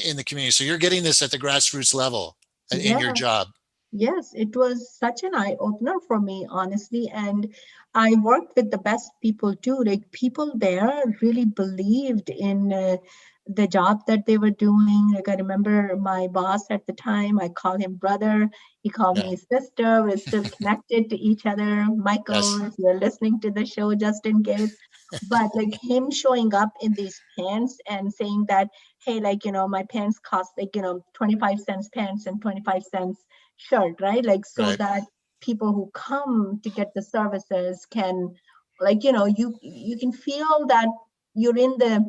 in the community. So you're getting this at the grassroots level in your yeah. job. Yes, it was such an eye opener for me, honestly. And I worked with the best people too. Like, people there really believed in the job that they were doing. Like, I remember my boss at the time, I call him brother. He called Yeah. me sister. We're still connected to each other. Michael, Yes. if you're listening to the show, just in case. But like, him showing up in these pants and saying that, hey, like, my pants cost like, 25 cents pants and 25 cents shirt, right? Like, so Right. that people who come to get the services can, like, you can feel that you're in the,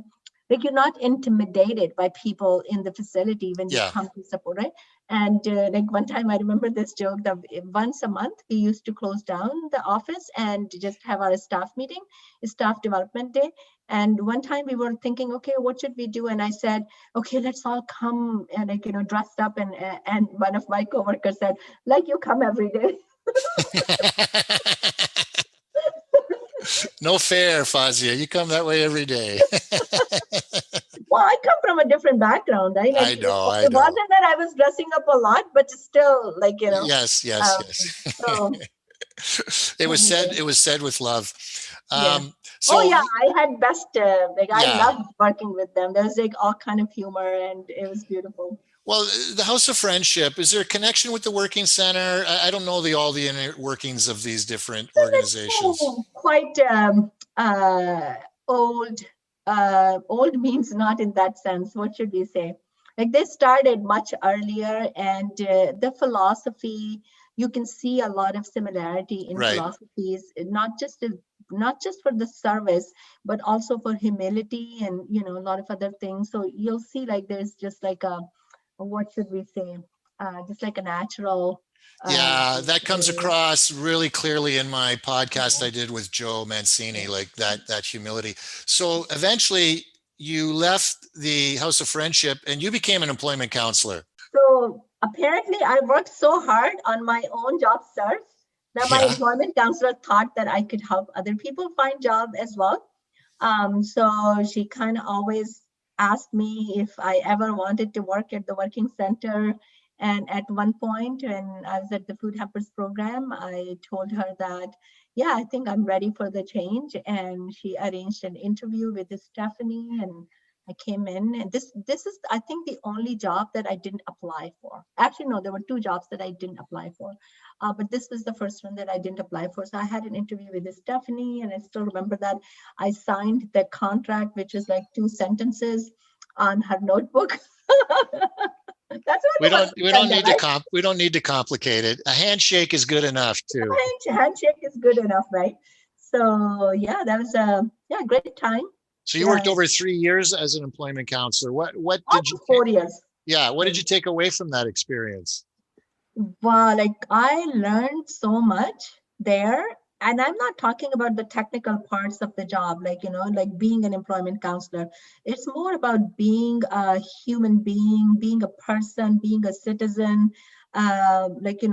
like, you're not intimidated by people in the facility when you Yeah. come to support, right? And like, one time I remember this joke that once a month we used to close down the office and just have our staff meeting, staff development day. And one time we were thinking, okay, what should we do? And I said, okay, let's all come and, like, dressed up. And one of my coworkers said, like, you come every day. No fair, Fazia. You come that way every day. Well, I come from a different background, right? Like, I it, know. I it know. wasn't that I was dressing up a lot, but still, like, Yes. Yes. um, Yes. so It was said. anyway, It was said with love. yeah. Oh So yeah, I had best, like, I yeah. loved working with them. There was like all kind of humor, and it was beautiful. Well, the House of Friendship, is there a connection with the Working Center? I don't know all the inner workings of these different organizations. Quite old. Old means not in that sense. What should we say? Like, they started much earlier, and the philosophy, you can see a lot of similarity in Right. philosophies, not just for the service, but also for humility, and a lot of other things. So you'll see, like, there's just like a, what should we say? Just like a natural. Uh, Yeah, that comes across really clearly in my podcast I did with Joe Mancini, like that humility. So eventually you left the House of Friendship and you became an employment counselor. So apparently, I worked so hard on my own job search that my Yeah. employment counselor thought that I could help other people find job as well. So she kind of always asked me if I ever wanted to work at the working center. And at one point, when I was at the Food Helpers program, I told her that, yeah, I think I'm ready for the change. And she arranged an interview with Stephanie, and I came in. And this is, I think, the only job that I didn't apply for. Actually, no, there were 2 jobs that I didn't apply for. But this was the first one that I didn't apply for. So I had an interview with Stephanie, and I still remember that I signed the contract, which was like 2 sentences on her notebook. That's what We the don't working we don't center, need to right? we don't need to complicate it. A handshake is good enough too. Handshake is good enough, right? So yeah, that was a, yeah, great time. So you worked Yes, over 3 years as an employment counselor. What did you almost 4 years. yeah, what did Yes. you take away from that experience? Wow, like, I learned so much there. and I'm not talking about the technical parts of the job, like, like being an employment counselor. It's more about being a human being, being a person, being a citizen, like,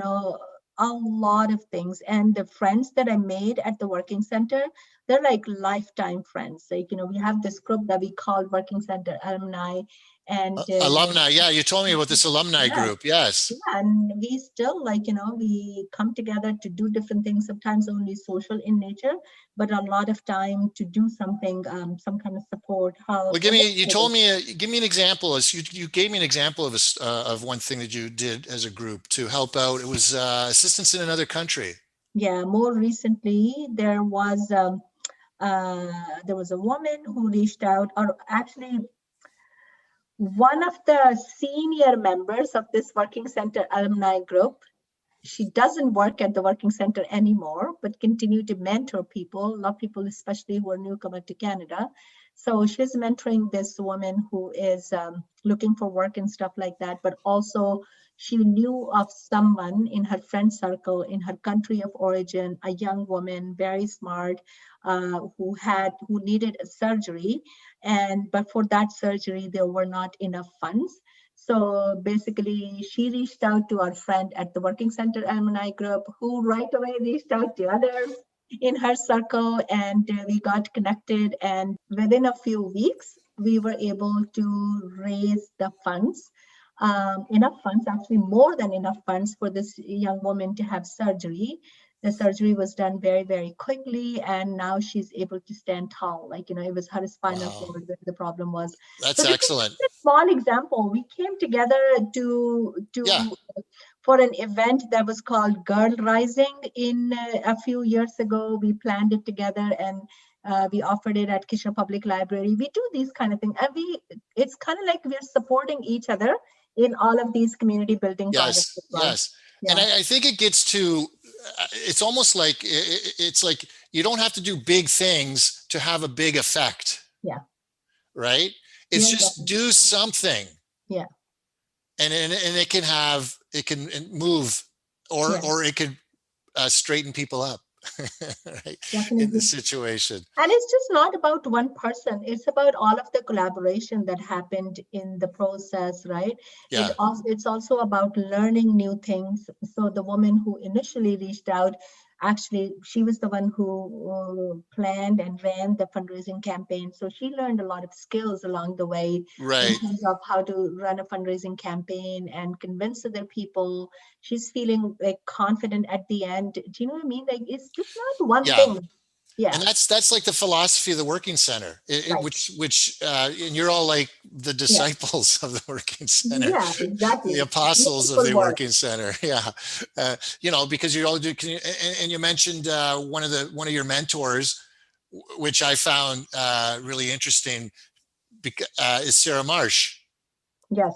a lot of things. And the friends that I made at the working center, they're like lifetime friends. Like, we have this group that we call Working Center Alumni. And Alumni. Yeah, you told me about this alumni yeah, group. Yes. yeah, and we still, like, we come together to do different things, sometimes only social in nature, but a lot of time to do something, some kind of support, Well, help, give or me. You told me. Give me an example. As you gave me an example of of one thing that you did as a group to help out. It was assistance in another country. yeah, more recently, there was a woman who reached out, or actually one of the senior members of this Working Center alumni group. She doesn't work at the working center anymore, but continue to mentor people, a lot of people, especially who are newcomer to Canada. So she's mentoring this woman who is looking for work and stuff like that, but also she knew of someone in her friend circle in her country of origin, a young woman, very smart, who needed a surgery, but for that surgery there were not enough funds. So basically, she reached out to our friend at the Working Center Alumni Group, who right away reached out to others in her circle, and we got connected. And within a few weeks, we were able to raise the funds, enough funds, actually more than enough funds for this young woman to have surgery. The surgery was done very, very quickly, and now she's able to stand tall. Like, it was her spinal Wow, cord that the problem was. that's So this is excellent. just a small example. We came together Yeah. to for an event that was called Girl Rising in a few years ago. We planned it together, and we offered it at Kitchener Public Library. We do these kind of things, and it's kind of like we're supporting each other in all of these community building projects as Yes. well. Yes. And Yeah, I think it gets to. It's almost like it's like you don't have to do big things to have a big effect, yeah, right? It's yeah, just do something, yeah, and it can move, yeah, or it could straighten people up, right? In the definitely. situation. And it's just not about one person. It's about all of the collaboration that happened in the process, right? Yeah. It's also about learning new things. So the woman who initially reached out, actually, she was the one who planned and ran the fundraising campaign. So she learned a lot of skills along the way in Right. terms of how to run a fundraising campaign and convince other people. She's feeling like confident at the end. Do you know what I mean? Like, it's just not one Yeah. thing. Yeah. And that's like the philosophy of the working center, Right. which and you're all like the Yeah. disciples of the working center, Yeah, the exactly. apostles of Meaningful the work. working center. Yeah. Because you all do. And you mentioned one of your mentors, which I found really interesting, is Sarah Marsh. Yes.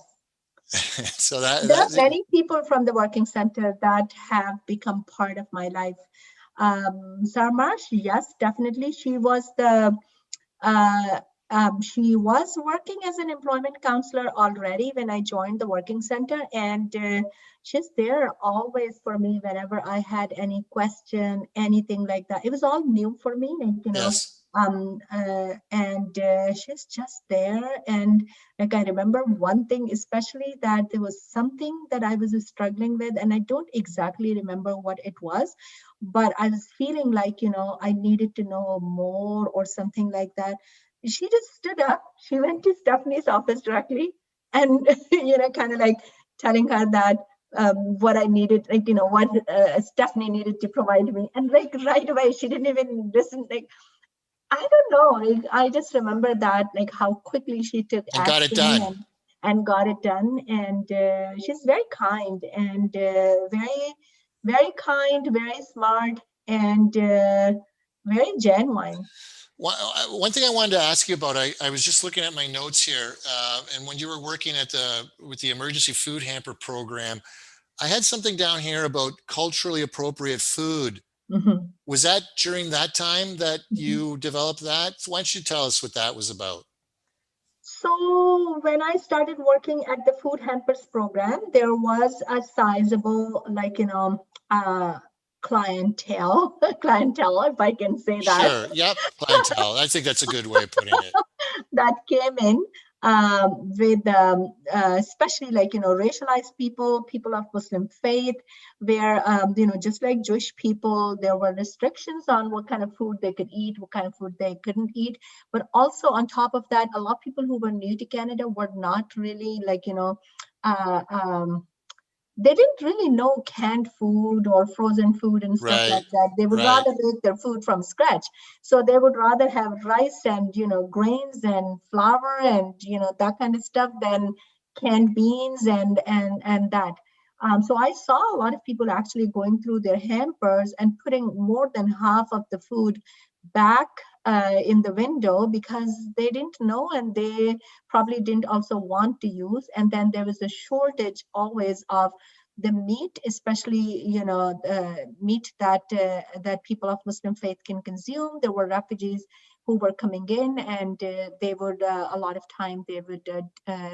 So that There are that many people from the working center that have become part of my life. Sarmash, yes, definitely. Uh, she was working as an employment counselor already when I joined the working center, and she's there always for me whenever I had any question, anything like that. It was all new for me, and yes. and she's just there. And like, I remember one thing especially, that there was something that I was struggling with, and I don't exactly remember what it was, but I was feeling like, I needed to know more or something like that. She just stood up, she went to Stephanie's office directly, and kind of like telling her that what I needed, like, what Stephanie needed to provide me. And like right away, she didn't even listen. Like, I don't know. Like, I just remember that, like, how quickly she took And got it action done. and got it done. And she's very kind and very, very kind, very smart, and very genuine. One thing I wanted to ask you about, I was just looking at my notes here, and when you were working with the emergency food hamper program, I had something down here about culturally appropriate food. Mhm. Was that during that time that Mhm. you developed that? Why don't you tell us what that was about? So when I started working at the Food Hampers program, there was a sizable, like, uh, clientele, clientele, if I can say that, Sure. Yep. Clientele. I think that's a good way of putting it. that came in with especially like, racialized people, people of Muslim faith, where, just like Jewish people, there were restrictions on what kind of food they could eat, what kind of food they couldn't eat. But also on top of that, a lot of people who were new to Canada were not really like, uh, um, they didn't really know canned food or frozen food and stuff Right. like that. They would Right. rather make their food from scratch. So they would rather have rice and, grains and flour and, that kind of stuff than canned beans and that. So I saw a lot of people actually going through their hampers and putting more than half of the food back in the window because they didn't know, and they probably didn't also want to use. And then there was a shortage always of the meat, especially meat that people of Muslim faith can consume. There were refugees who were coming in, and they would a lot of time they would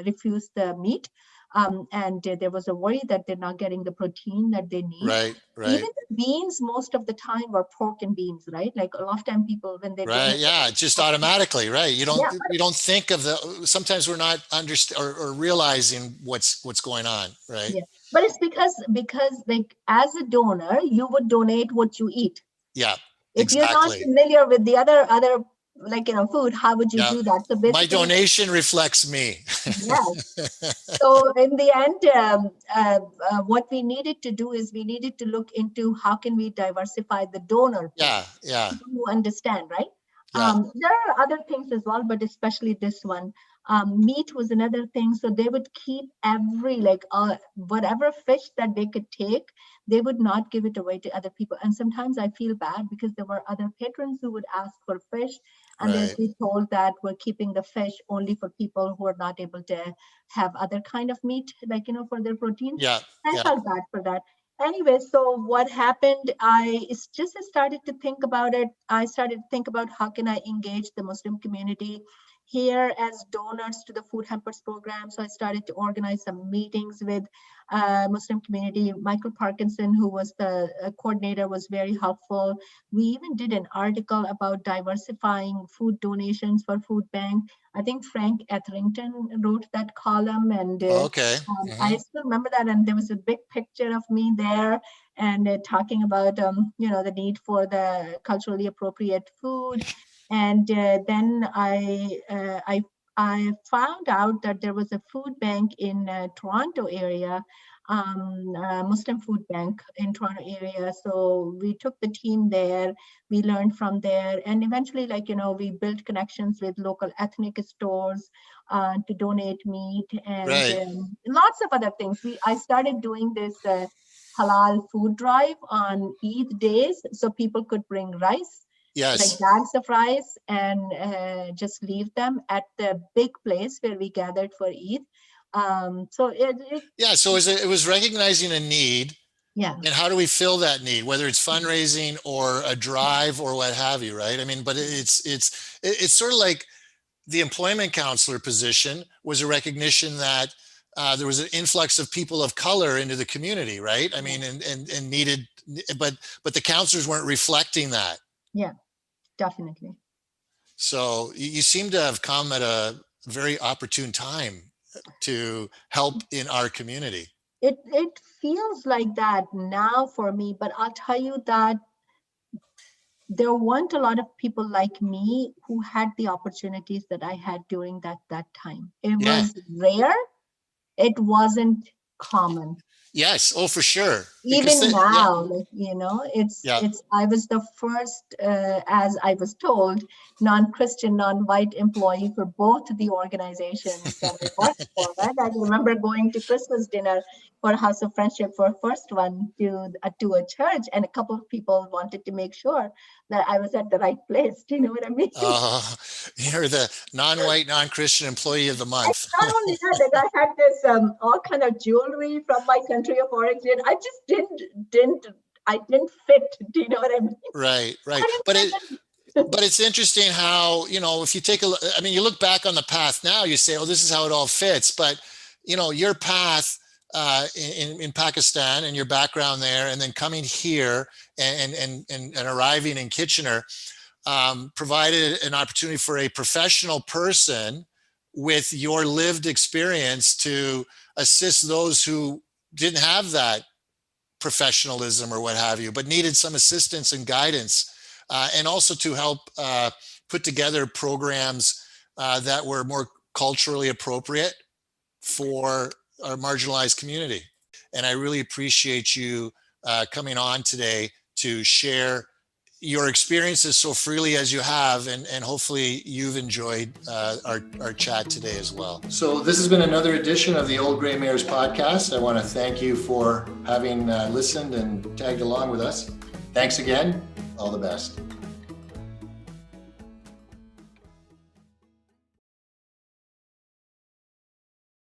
refuse the meat, and there was a worry that they're not getting the protein that they need. Right. Even Right. the beans, most of the time, were pork and beans, right? Like a lot of time people, when they Right. donate, Yeah. Just automatically. Right. yeah, You don't think of sometimes we're not understand or realizing what's going on. Right. yeah. But it's because like as a donor, you would donate what you eat. Yeah. If you're not Exactly. familiar with the other like food, how would you Yeah. do that? So My basically, donation reflects me. yes. So in the end, what we needed to do is we needed to look into how can we diversify the donor pool, Yeah. Yeah. people who understand, right? Yeah. There are other things as well, but especially this one. Meat was another thing. So they would keep every whatever fish that they could take, they would not give it away to other people. And sometimes I feel bad because there were other patrons who would ask for fish, and they'd Right. be told that we're keeping the fish only for people who are not able to have other kind of meat, like, for their protein. Yeah. I Yeah. felt bad for that. Anyway, so what happened, it's just I started to think about it. I started to think about how can I engage the Muslim community here as donors to the Food Hampers program. So I started to organize some meetings with Muslim community. Michael Parkinson, who was the coordinator, was very helpful. We even did an article about diversifying food donations for food bank. I think Frank Etherington wrote that column, and Okay. I still remember that. And there was a big picture of me there, and talking about the need for the culturally appropriate food. And then I found out that there was a food bank in Toronto area, Muslim food bank in Toronto area. So we took the team there, we learned from there, and eventually, we built connections with local ethnic stores to donate meat, and Right. lots of other things. I started doing this halal food drive on Eid days, so people could bring rice, like Yes. bags of rice, and just leave them at the big place where we gathered for Eid. So Yeah. So it was recognizing a need, yeah, and how do we fill that need, whether it's fundraising or a drive or what have you, right? I mean, but it's sort of like the employment counselor position was a recognition that there was an influx of people of color into the community, right? I mean, and needed, but the counselors weren't reflecting that. yeah, definitely. So you seem to have come at a very opportune time to help in our community. It feels like that now for me, but I'll tell you that there weren't a lot of people like me who had the opportunities that I had during that time. It Yeah. was rare. It wasn't common. Yes. Oh, for sure. Because Even yeah. now, like, Yeah. it's I was the first, as I was told, non-Christian, non-white employee for both the organizations that I worked for, right? I remember going to Christmas dinner for House of Friendship for first one to a church, and a couple of people wanted to make sure that I was at the right place. Do you know what I mean? You're the non-white, non-Christian employee of the And month. not only that, like I had this all kind of jewelry from my country of origin. I just didn't fit. Do you know what I mean? Right, right. I didn't fit But it's interesting how, if you take a look, I mean, you look back on the path now, you say, oh, this is how it all fits. But, your path in Pakistan and your background there, and then coming here and arriving in Kitchener, provided an opportunity for a professional person with your lived experience to assist those who didn't have that professionalism or what have you, but needed some assistance and guidance, and also to help put together programs that were more culturally appropriate for our marginalized community. And I really appreciate you coming on today to share your experiences so freely as you have, and hopefully you've enjoyed our chat today as well. So this has been another edition of the Old Grey Mares podcast. I want to thank you for having listened and tagged along with us. Thanks again. All the best.